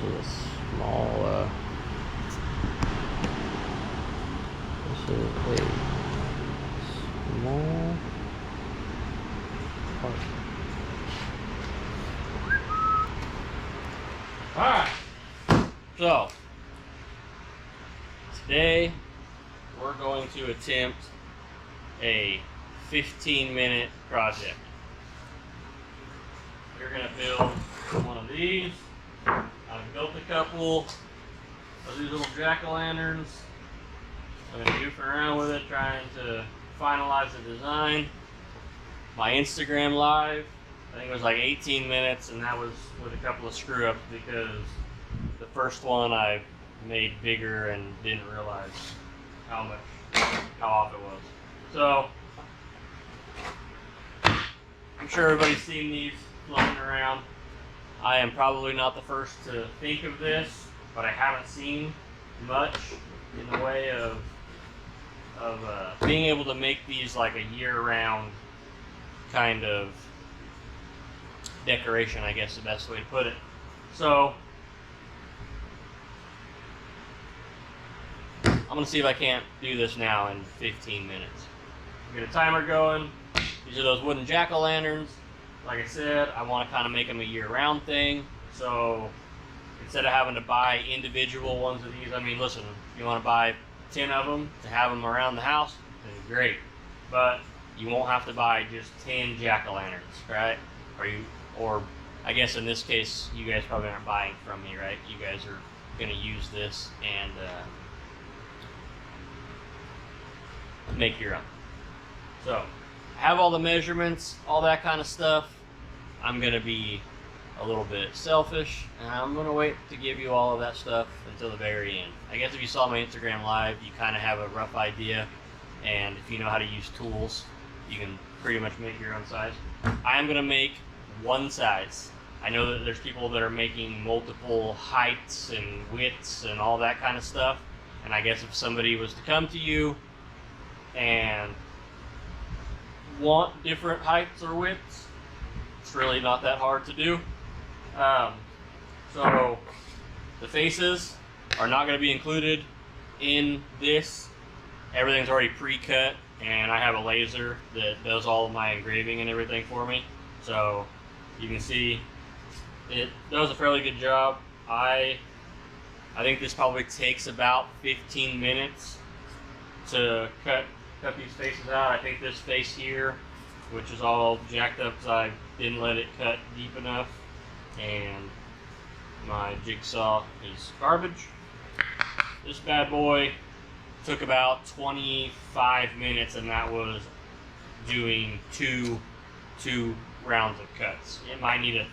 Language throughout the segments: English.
This is a small, this is a small part. Alright, so today we're going to attempt a 15-minute project. We're going to build one of these. I've built a couple of these little jack-o'-lanterns. I'm going to goof around with it, trying to finalize the design. My Instagram live, I think it was like 18 minutes, and that was with a couple of screw-ups because the first one I made bigger and didn't realize how off it was. So, I'm sure everybody's seen these floating around. I am probably not the first to think of this, but I haven't seen much in the way of being able to make these like a year-round kind of decoration, I guess the best way to put it. So I'm gonna see if I can't do this now in 15 minutes. Get a timer going. These are those wooden jack-o'-lanterns. Like I said, I want to kind of make them a year-round thing. So instead of having to buy individual ones of these, I mean, listen, if you want to buy 10 of them to have them around the house, then great. But you won't have to buy just 10 jack-o'-lanterns, right? Or I guess in this case, you guys probably aren't buying from me, right? You guys are going to use this and make your own. So I have all the measurements, all that kind of stuff. I'm going to be a little bit selfish, and I'm going to wait to give you all of that stuff until the very end. I guess if you saw my Instagram live, you kind of have a rough idea, and if you know how to use tools, you can pretty much make your own size. I'm going to make one size. I know that there's people that are making multiple heights and widths and all that kind of stuff, and I guess if somebody was to come to you and want different heights or widths, it's really not that hard to do. So the faces are not going to be included in this. Everything's already pre-cut, and I have a laser that does all of my engraving and everything for me. So you can see it does a fairly good job. I think this probably takes about 15 minutes to cut these faces out. I think this face here, which is all jacked up because I didn't let it cut deep enough, and my jigsaw is garbage. This bad boy took about 25 minutes, and that was doing two rounds of cuts. It might need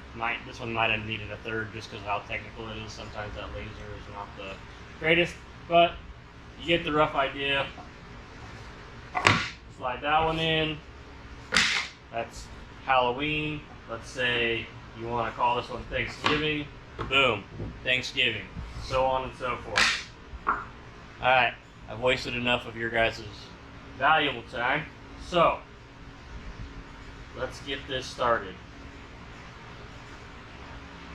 this one might have needed a third just because of how technical it is. Sometimes that laser is not the greatest, but you get the rough idea. Slide that one in. That's Halloween. Let's say you want to call this one Thanksgiving. Boom, Thanksgiving. So on and so forth. Alright, I've wasted enough of your guys' valuable time. So, let's get this started.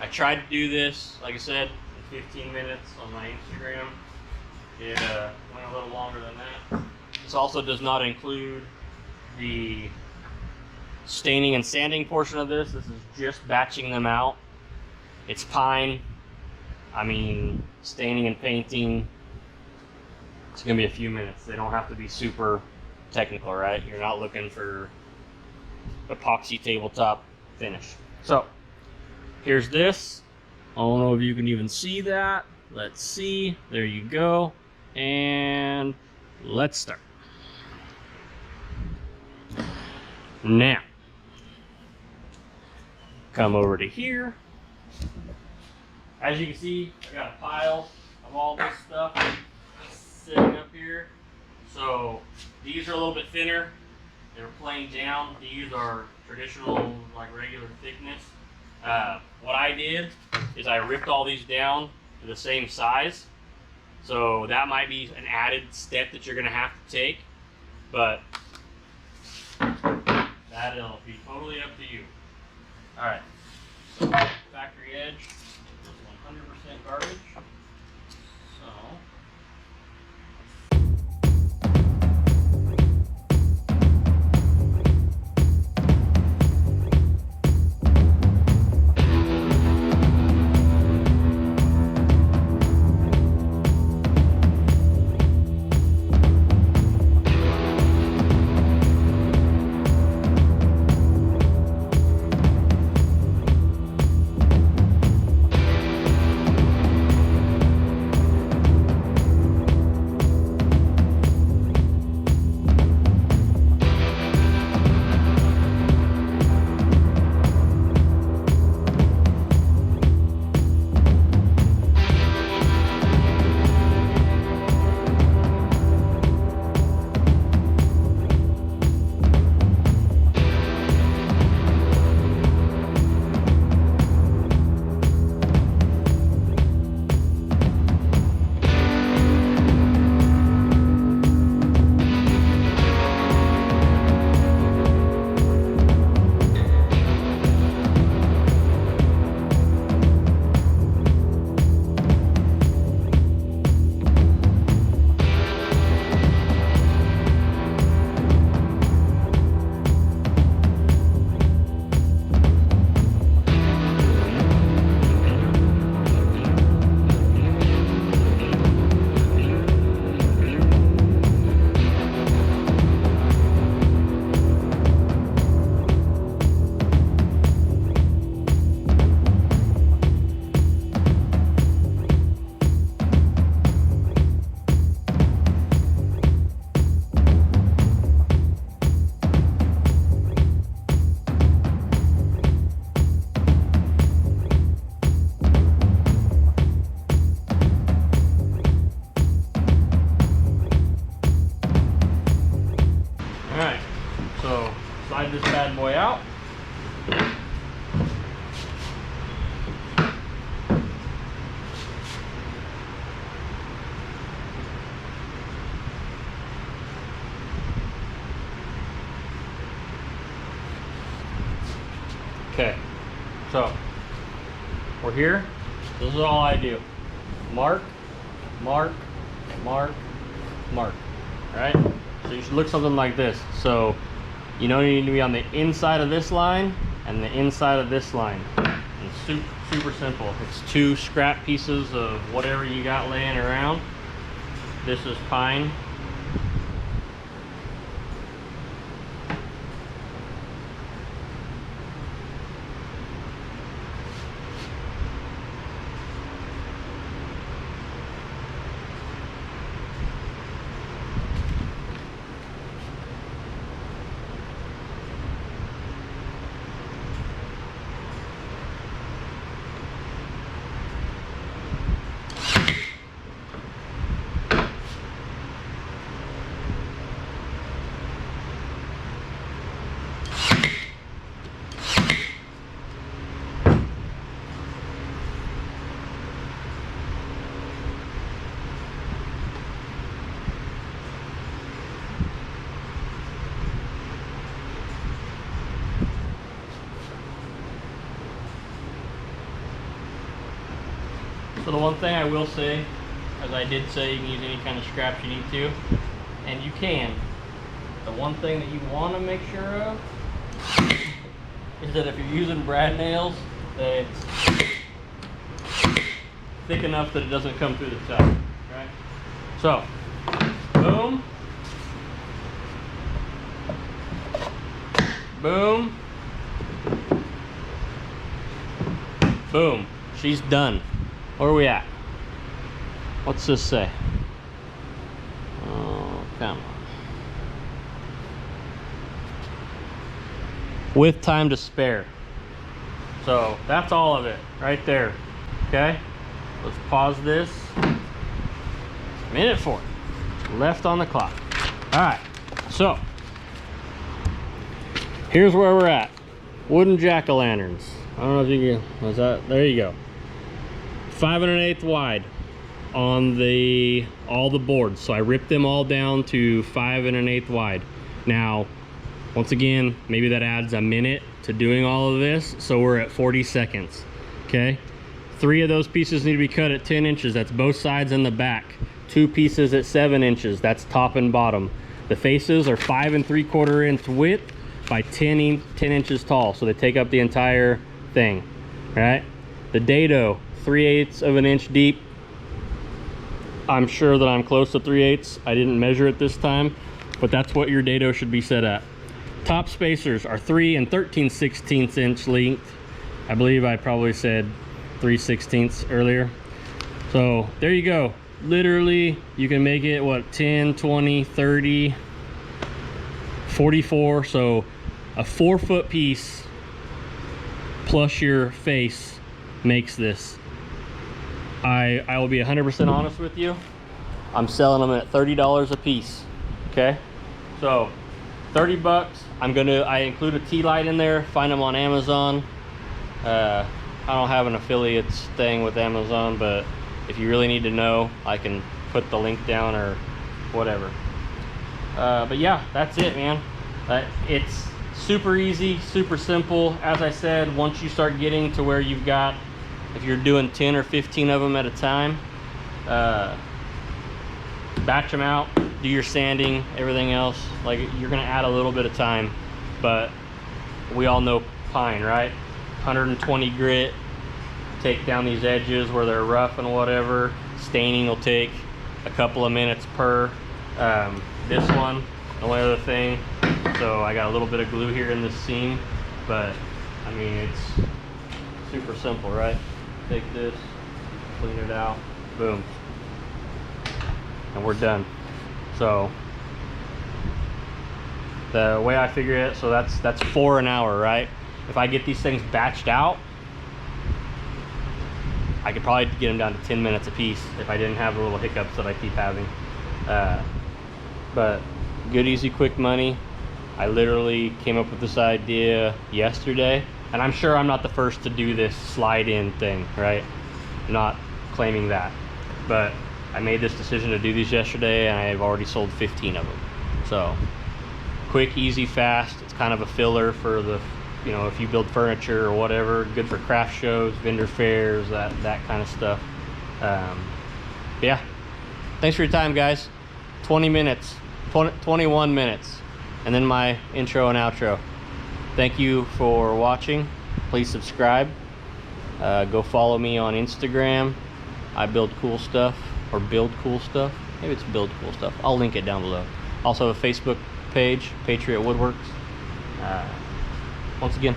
I tried to do this, like I said, in 15 minutes on my Instagram. It went a little longer than that. This also does not include the staining and sanding portion of this. This is just batching them out. It's pine. I mean, staining and painting, it's gonna be a few minutes. They don't have to be super technical, right? You're not looking for epoxy tabletop finish. So here's this. I don't know if you can even see that. Let's see. There you go. And let's start. Now, come over to here. As you can see, I got a pile of all this stuff sitting up here. So these are a little bit thinner. They're playing down. These are traditional, like regular thickness. What I did is I ripped all these down to the same size. So that might be an added step that you're going to have to take, but that'll be totally up to you. All right, so factory edge is 100% garbage. So. Alright, so slide this bad boy out. Okay, so we're here. This is all I do. Mark, mark, mark, mark. Alright? So you should look something like this. So you know you need to be on the inside of this line and the inside of this line. It's super simple. It's two scrap pieces of whatever you got laying around. This is pine. So the one thing I will say, as I did say, you can use any kind of scraps you need to, and you can. The one thing that you want to make sure of is that if you're using brad nails, that it's thick enough that it doesn't come through the top. Right? So, boom, boom, boom. She's done. Where are we at? What's this say? Oh, come on. With time to spare. So that's all of it right there. Okay, let's pause this. Minute 4 left on the clock. All right, so here's where we're at. Wooden jack-o'-lanterns. I don't know if you can, was that, there you go. 5 1/8 wide on all the boards. So I ripped them all down to 5 1/8 wide. Now, once again, maybe that adds a minute to doing all of this. So we're at 40 seconds, okay? 3 of those pieces need to be cut at 10 inches. That's both sides and the back. 2 pieces at 7 inches. That's top and bottom. The faces are 5 3/4 inch width by 10 inches tall. So they take up the entire thing, right? The dado, 3/8 of an inch deep. I'm sure that I'm close to 3/8. I didn't measure it this time, but that's what your dado should be set at. Top spacers are 3 13/16 inch length. I believe I probably said 3/16 earlier. So there you go. Literally, you can make it, what, 10, 20, 30, 44. So a 4-foot piece plus your face makes this. I will be 100% honest with you. I'm selling them at $30 a piece. Okay, so 30 bucks. I include a tea light in there. Find them on Amazon. I don't have an affiliates thing with Amazon, but if you really need to know, I can put the link down or whatever. But yeah, that's it, man. It's super easy, super simple. As I said, once you start getting to where you've got, if you're doing 10 or 15 of them at a time, batch them out, do your sanding, everything else. Like, you're gonna add a little bit of time, but we all know pine, right? 120 grit, take down these edges where they're rough and whatever. Staining will take a couple of minutes per. This one, the only other thing, so I got a little bit of glue here in this seam, but I mean, it's super simple, right? Take this, clean it out, boom, and we're done. So the way I figure it, so that's 4 an hour, right? If I get these things batched out, I could probably get them down to 10 minutes a piece if I didn't have the little hiccups that I keep having. But good, easy, quick money. I literally came up with this idea yesterday, and I'm sure I'm not the first to do this slide in thing, right? I'm not claiming that, but I made this decision to do these yesterday, and I've already sold 15 of them. So quick, easy, fast. It's kind of a filler for the, you know, if you build furniture or whatever. Good for craft shows, vendor fairs, that kind of stuff. Yeah, thanks for your time, guys. 21 minutes, and then my intro and outro. Thank you for watching. Please subscribe. Go follow me on Instagram. I build cool stuff, or build cool stuff. Maybe it's build cool stuff. I'll link it down below. Also a Facebook page, Patriot Woodworks. Once again,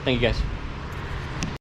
thank you guys.